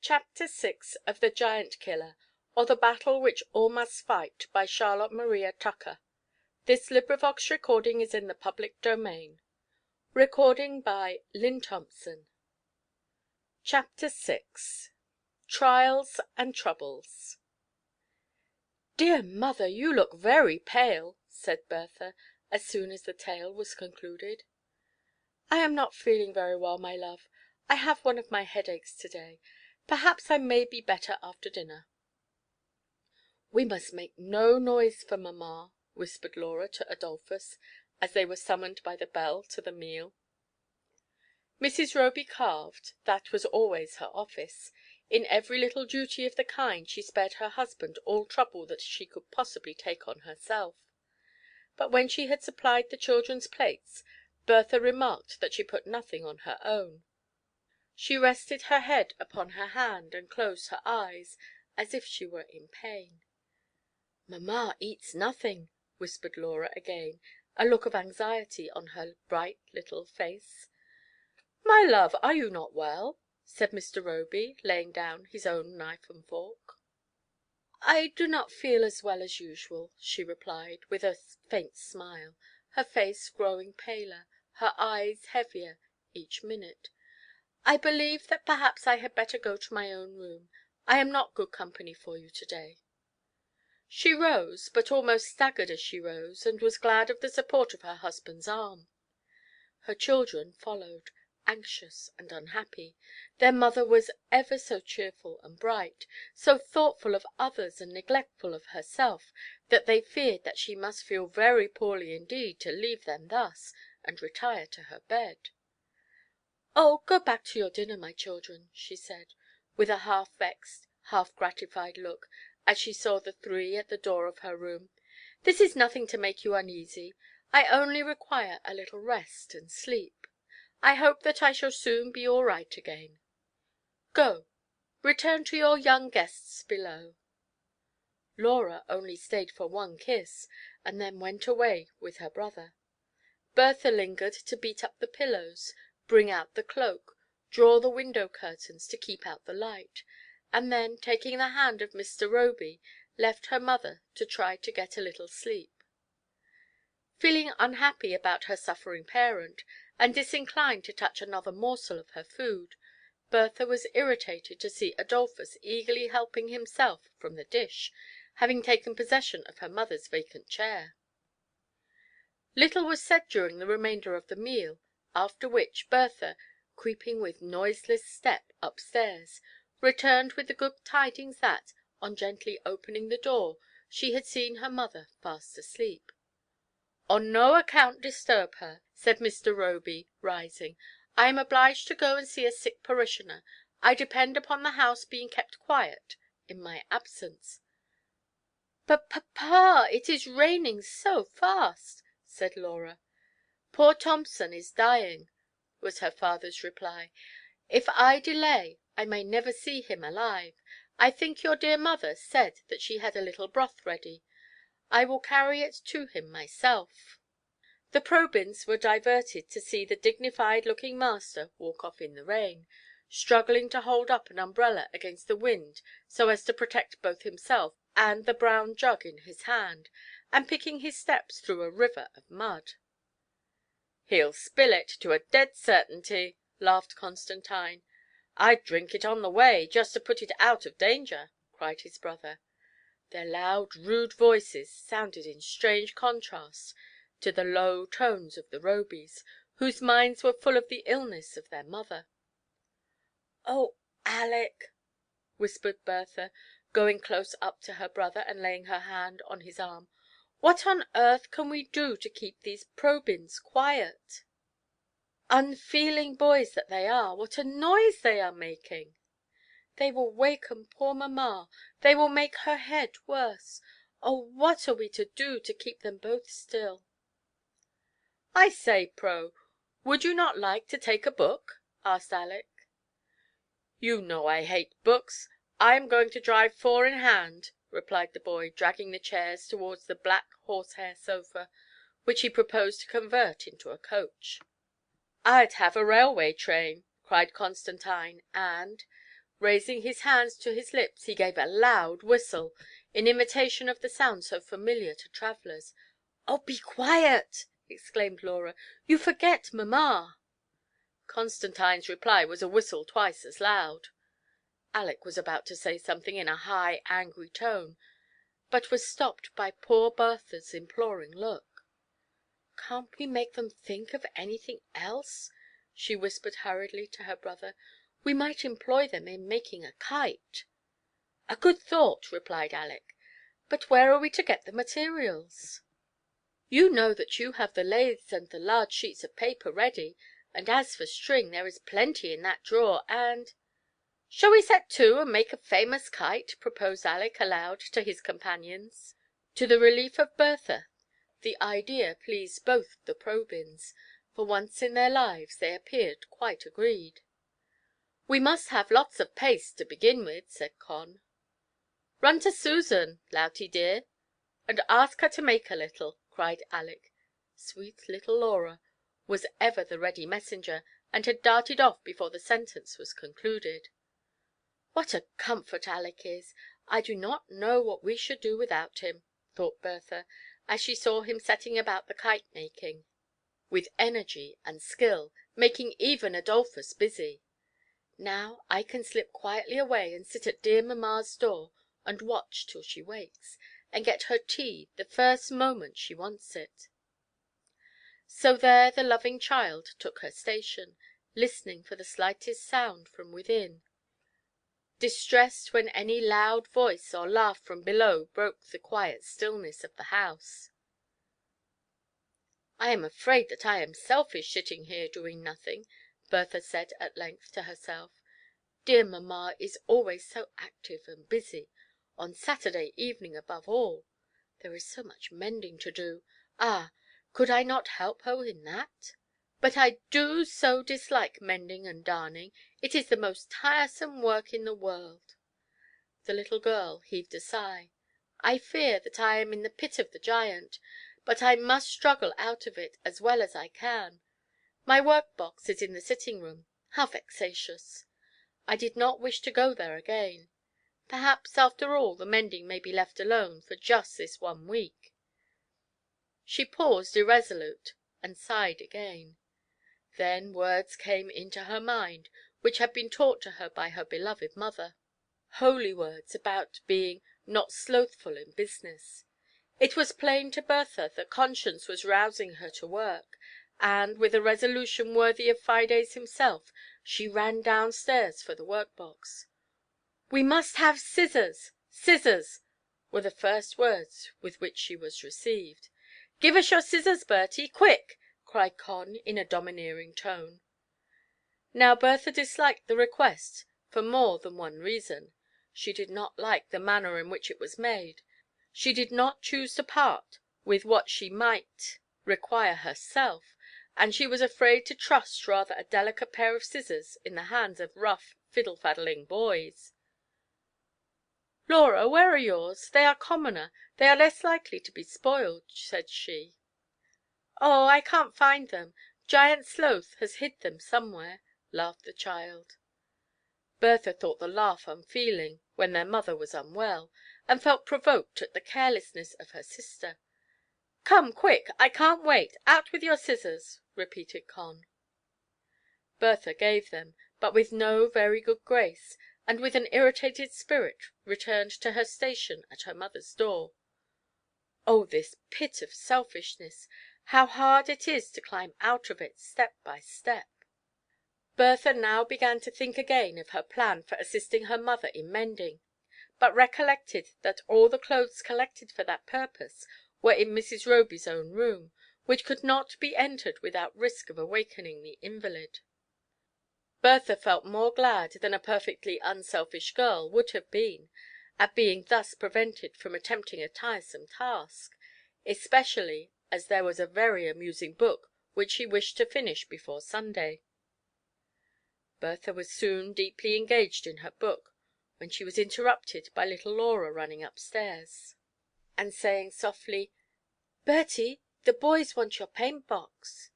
CHAPTER VI of the Giant Killer, or the Battle Which All Must Fight, by Charlotte Maria Tucker. This recording is in the public domain. Lynne Thompson. Chapter 6 Trials and Troubles. "Dear mother, you look very pale," said Bertha, as soon as the tale was concluded. "I am not feeling very well, my love. I have one of my headaches to–day. Perhaps I may be better after dinner." "We must make no noise for mamma," whispered Laura to Adolphus, as they were summoned by the bell to the meal. Mrs. Roby carved, that was always her office. In every little duty of the kind she spared her husband all trouble that she could possibly take on herself. But when she had supplied the children's plates, Bertha remarked that she put nothing on her own. She rested her head upon her hand, and closed her eyes, as if she were in pain. "Mamma eats nothing," whispered Laura again, a look of anxiety on her bright little face. "My love, are you not well?" said Mr. Roby, laying down his own knife and fork. "I do not feel as well as usual," she replied, with a faint smile, her face growing paler, her eyes heavier each minute. "I believe that perhaps I had better go to my own room. I am not good company for you to–day." She rose, but almost staggered as she rose, and was glad of the support of her husband's arm. Her children followed, anxious and unhappy. Their mother was ever so cheerful and bright, so thoughtful of others and neglectful of herself, that they feared that she must feel very poorly indeed to leave them thus, and retire to her bed. "Oh, go back to your dinner, my children," she said, with a half–vexed, half–gratified look, as she saw the three at the door of her room. "This is nothing to make you uneasy. I only require a little rest and sleep. I hope that I shall soon be all right again. Go, return to your young guests below." Laura only stayed for one kiss, and then went away with her brother. Bertha lingered to beat up the pillows, bring out the cloak, draw the window–curtains to keep out the light, and then, taking the hand of Mr. Roby, left her mother to try to get a little sleep. Feeling unhappy about her suffering parent, and disinclined to touch another morsel of her food, Bertha was irritated to see Adolphus eagerly helping himself from the dish, having taken possession of her mother's vacant chair. Little was said during the remainder of the meal, after which Bertha, creeping with noiseless step up–stairs, returned with the good tidings that, on gently opening the door, she had seen her mother fast asleep. "On no account disturb her," said Mr. Roby, rising. "I am obliged to go and see a sick parishioner. I depend upon the house being kept quiet in my absence." "But, papa, it is raining so fast," said Laura. "Poor Thompson is dying," was her father's reply. "If I delay, I may never see him alive. I think your dear mother said that she had a little broth ready. I will carry it to him myself." The Probyns were diverted to see the dignified–looking master walk off in the rain, struggling to hold up an umbrella against the wind so as to protect both himself and the brown jug in his hand, and picking his steps through a river of mud. "He'll spill it, to a dead certainty," laughed Constantine. "I'd drink it on the way, just to put it out of danger," cried his brother. Their loud, rude voices sounded in strange contrast to the low tones of the Robys, whose minds were full of the illness of their mother. "Oh, Aleck," whispered Bertha, going close up to her brother, and laying her hand on his arm, "what on earth can we do to keep these Probyns quiet? Unfeeling boys that they are, what a noise they are making! They will waken poor mamma, they will make her head worse. Oh, what are we to do to keep them both still?" "I say, Pro, would you not like to take a book?" asked Aleck. "You know I hate books. I am going to drive 4 in hand," replied the boy, dragging the chairs towards the black horsehair sofa, which he proposed to convert into a coach. "I'd have a railway train," cried Constantine, and, Raising his hands to his lips, he gave a loud whistle, in imitation of the sound so familiar to travellers. "Oh, be quiet!" exclaimed Laura. "You forget mamma." Constantine's reply was a whistle twice as loud. Aleck was about to say something in a high, angry tone, but was stopped by poor Bertha's imploring look. "Can't we make them think of anything else?" she whispered hurriedly to her brother. "We might employ them in making a kite." "A good thought," replied Aleck; "but where are we to get the materials? You know that you have the lathes and the large sheets of paper ready, and as for string, there is plenty in that drawer, and—" "Shall we set to and make a famous kite?" proposed Aleck aloud to his companions. To the relief of Bertha, the idea pleased both the Probyns. For once in their lives they appeared quite agreed. "We must have lots of paste to begin with," said Con. "Run to Susan, Lautie dear, and ask her to make a little," cried Aleck. Sweet little Laura was ever the ready messenger, and had darted off before the sentence was concluded. "What a comfort Aleck is! I do not know what we should do without him," thought Bertha, as she saw him setting about the kite making with energy and skill, making even Adolphus busy. "Now I can slip quietly away and sit at dear mamma's door, and watch till she wakes, and get her tea the first moment she wants it." So there the loving child took her station, listening for the slightest sound from within, distressed when any loud voice or laugh from below broke the quiet stillness of the house. "I am afraid that I am selfish, sitting here doing nothing," Bertha said at length to herself. "Dear mamma is always so active and busy, on Saturday evening above all. There is so much mending to do. Ah, could I not help her in that? But I do so dislike mending and darning. It is the most tiresome work in the world." The little girl heaved a sigh. "I fear that I am in the pit of the giant, but I must struggle out of it as well as I can. My work–box is in the sitting–room. How vexatious! I did not wish to go there again. Perhaps, after all, the mending may be left alone for just this one week." She paused irresolute, and sighed again. Then words came into her mind, which had been taught to her by her beloved mother. Holy words about being "not slothful in business." It was plain to Bertha that conscience was rousing her to work, and, with a resolution worthy of Fides himself, she ran downstairs for the work–box. "We must have scissors, scissors," were the first words with which she was received. "Give us your scissors, Bertie, quick!" cried Con in a domineering tone. Now Bertha disliked the request for more than one reason. She did not like the manner in which it was made. She did not choose to part with what she might require herself, and she was afraid to trust rather a delicate pair of scissors in the hands of rough, fiddle–faddling boys. "Laura, where are yours? They are commoner, they are less likely to be spoiled," said she. "Oh, I can't find them. Giant Sloth has hid them somewhere," laughed the child. Bertha thought the laugh unfeeling when their mother was unwell, and felt provoked at the carelessness of her sister. "Come, quick, I can't wait. Out with your scissors," repeated Con. Bertha gave them, but with no very good grace, and with an irritated spirit returned to her station at her mother's door. Oh, this pit of selfishness! How hard it is to climb out of it step by step! Bertha now began to think again of her plan for assisting her mother in mending, but recollected that all the clothes collected for that purpose were in Mrs. Roby's own room, which could not be entered without risk of awakening the invalid. Bertha felt more glad than a perfectly unselfish girl would have been at being thus prevented from attempting a tiresome task, especially as there was a very amusing book which she wished to finish before Sunday. Bertha was soon deeply engaged in her book, when she was interrupted by little Laura running upstairs, and saying softly, "Bertie, the boys want your paint–box."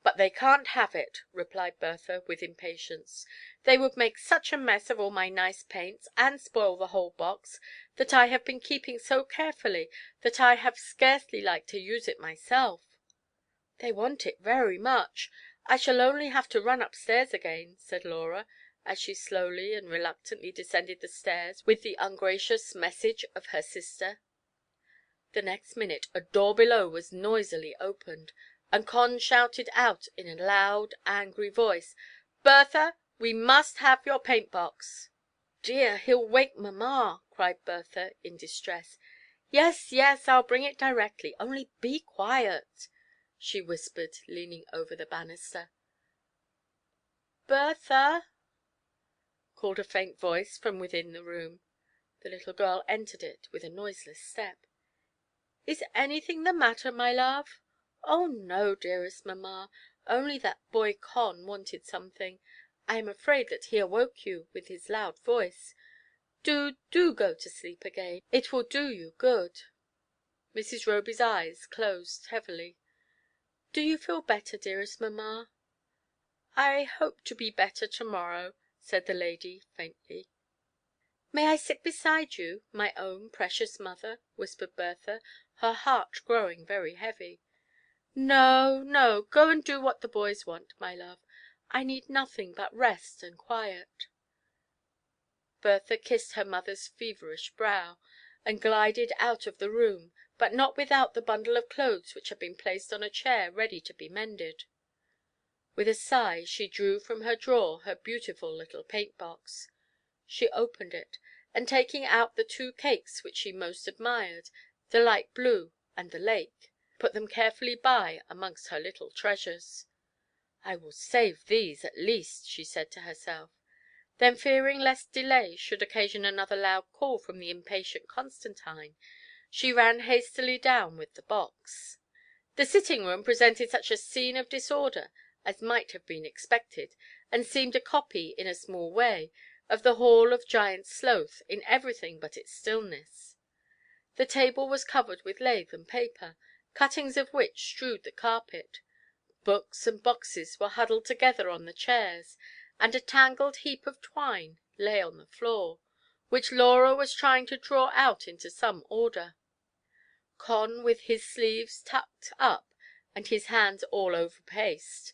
"But they can't have it," replied Bertha, with impatience. "They would make such a mess of all my nice paints, and spoil the whole box, that I have been keeping so carefully that I have scarcely liked to use it myself." "They want it very much. I shall only have to run upstairs again," said Laura, as she slowly and reluctantly descended the stairs with the ungracious message of her sister. The next minute a door below was noisily opened, and Con shouted out in a loud, angry voice, "Bertha, we must have your paint box." "Dear, he'll wake mamma," cried Bertha, in distress. "Yes, yes, I'll bring it directly. Only be quiet," she whispered, leaning over the banister. "Bertha," called a faint voice from within the room. The little girl entered it with a noiseless step. "Is anything the matter, my love?" "Oh no, dearest mamma, only that boy Con wanted something. I am afraid that he awoke you with his loud voice. Do go to sleep again. It will do you good." Mrs. Roby's eyes closed heavily. "Do you feel better, dearest mamma?" "I hope to be better to morrow," said the lady, faintly. "May I sit beside you, my own precious mother?" whispered Bertha, her heart growing very heavy. "No, no, go and do what the boys want, my love. I need nothing but rest and quiet." Bertha kissed her mother's feverish brow, and glided out of the room, but not without the bundle of clothes which had been placed on a chair ready to be mended. With a sigh she drew from her drawer her beautiful little paint box. She opened it, and taking out the two cakes which she most admired, the light blue and the lake, put them carefully by amongst her little treasures. "I will save these, at least," she said to herself. Then, fearing lest delay should occasion another loud call from the impatient Constantine, she ran hastily down with the box. The sitting room presented such a scene of disorder as might have been expected, and seemed a copy, in a small way, of the Hall of Giant Sloth in everything but its stillness. The table was covered with lath and paper, cuttings of which strewed the carpet. Books and boxes were huddled together on the chairs, and a tangled heap of twine lay on the floor, which Laura was trying to draw out into some order. Con, with his sleeves tucked up and his hands all over paste,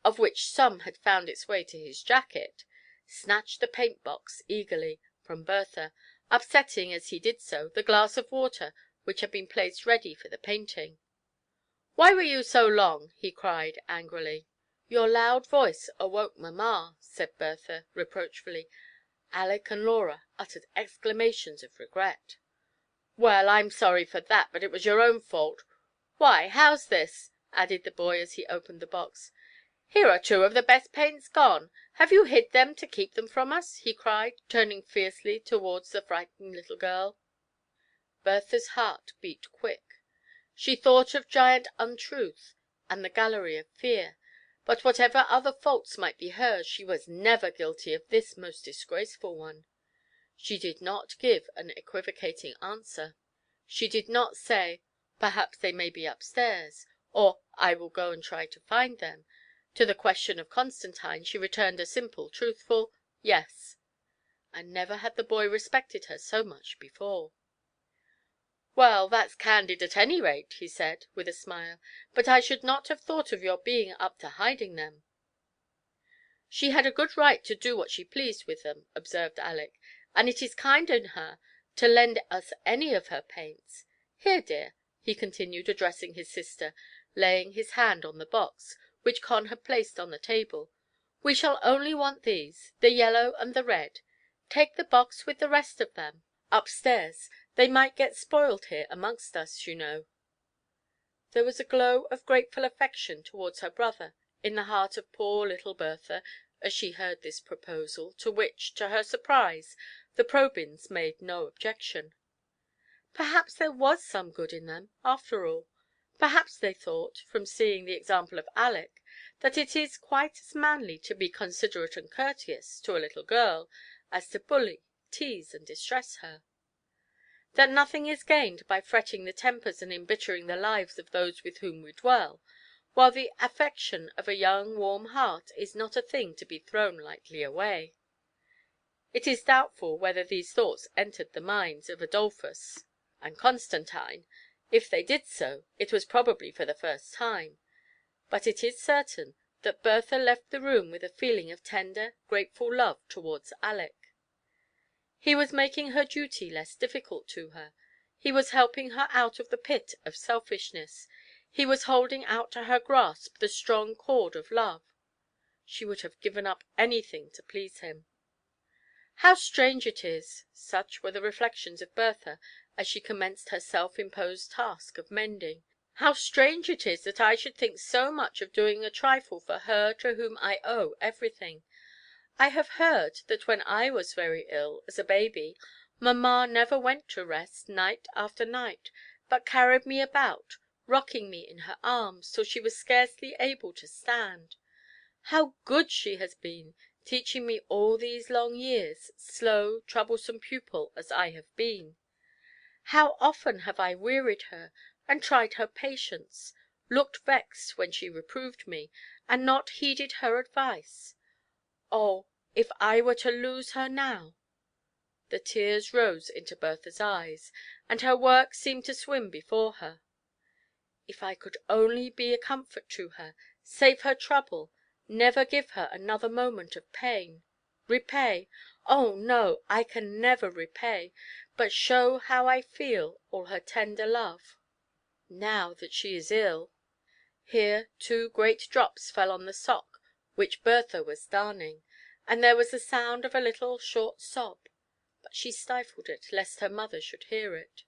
of which some had found its way to his jacket, snatched the paint box eagerly from Bertha, upsetting, as he did so, the glass of water which had been placed ready for the painting. "Why were you so long?" he cried, angrily. "Your loud voice awoke mamma," said Bertha, reproachfully. Aleck and Laura uttered exclamations of regret. "Well, I'm sorry for that, but it was your own fault. Why, how's this?" added the boy as he opened the box. "Here are two of the best paints gone. Have you hid them to keep them from us?" he cried, turning fiercely towards the frightened little girl. Bertha's heart beat quick. She thought of Giant Untruth and the Gallery of Fear, but whatever other faults might be hers, she was never guilty of this most disgraceful one. She did not give an equivocating answer. She did not say, "Perhaps they may be upstairs," or "I will go and try to find them." To the question of Constantine she returned a simple, truthful "Yes," and never had the boy respected her so much before. "Well, that's candid at any rate," he said, with a smile, "but I should not have thought of your being up to hiding them." "She had a good right to do what she pleased with them," observed Aleck, "and it is kind in her to lend us any of her paints. Here, dear," he continued, addressing his sister, laying his hand on the box, which Con had placed on the table, "we shall only want these, the yellow and the red. Take the box with the rest of them upstairs. They might get spoiled here amongst us, you know." There was a glow of grateful affection towards her brother in the heart of poor little Bertha as she heard this proposal, to which, to her surprise, the Probyns made no objection. Perhaps there was some good in them, after all. Perhaps they thought, from seeing the example of Aleck, that it is quite as manly to be considerate and courteous to a little girl as to bully, tease, and distress her; that nothing is gained by fretting the tempers and embittering the lives of those with whom we dwell, while the affection of a young warm heart is not a thing to be thrown lightly away. It is doubtful whether these thoughts entered the minds of Adolphus and Constantine. If they did so, it was probably for the first time. But it is certain that Bertha left the room with a feeling of tender, grateful love towards Aleck. He was making her duty less difficult to her. He was helping her out of the pit of selfishness. He was holding out to her grasp the strong cord of love. She would have given up anything to please him. How strange it is, such were the reflections of Bertha as she commenced her self-imposed task of mending, how strange it is that I should think so much of doing a trifle for her to whom I owe everything. I have heard that when I was very ill, as a baby, mamma never went to rest night after night, but carried me about, rocking me in her arms till she was scarcely able to stand. How good she has been, teaching me all these long years, slow, troublesome pupil as I have been. How often have I wearied her, and tried her patience, looked vexed when she reproved me, and not heeded her advice. Oh, if I were to lose her now!" The tears rose into Bertha's eyes, and her work seemed to swim before her. "If I could only be a comfort to her, save her trouble, never give her another moment of pain. Repay? Oh no, I can never repay, but show how I feel all her tender love. Now that she is ill," here 2 great drops fell on the sock which Bertha was darning, and there was the sound of a little short sob, but she stifled it lest her mother should hear it.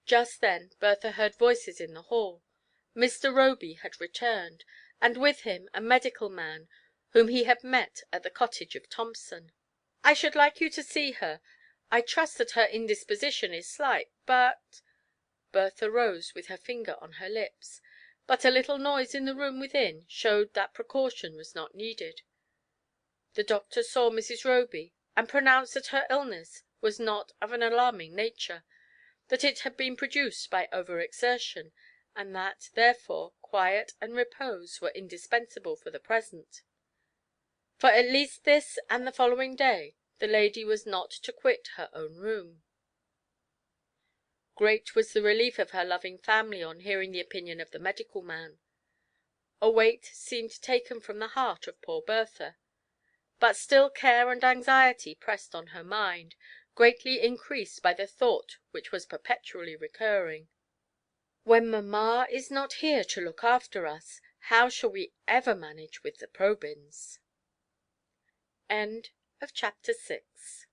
Just then Bertha heard voices in the hall. Mr. Roby had returned, and with him a medical man whom he had met at the cottage of Thompson. "I should like you to see her. I trust that her indisposition is slight, but—" Bertha rose with her finger on her lips, but a little noise in the room within showed that precaution was not needed. The doctor saw Mrs. Roby, and pronounced that her illness was not of an alarming nature, that it had been produced by over-exertion, and that, therefore, quiet and repose were indispensable for the present. For at least this and the following day the lady was not to quit her own room. Great was the relief of her loving family on hearing the opinion of the medical man. A weight seemed taken from the heart of poor Bertha, but still care and anxiety pressed on her mind, greatly increased by the thought which was perpetually recurring, "When mamma is not here to look after us, how shall we ever manage with the Probyns?" Chapter 7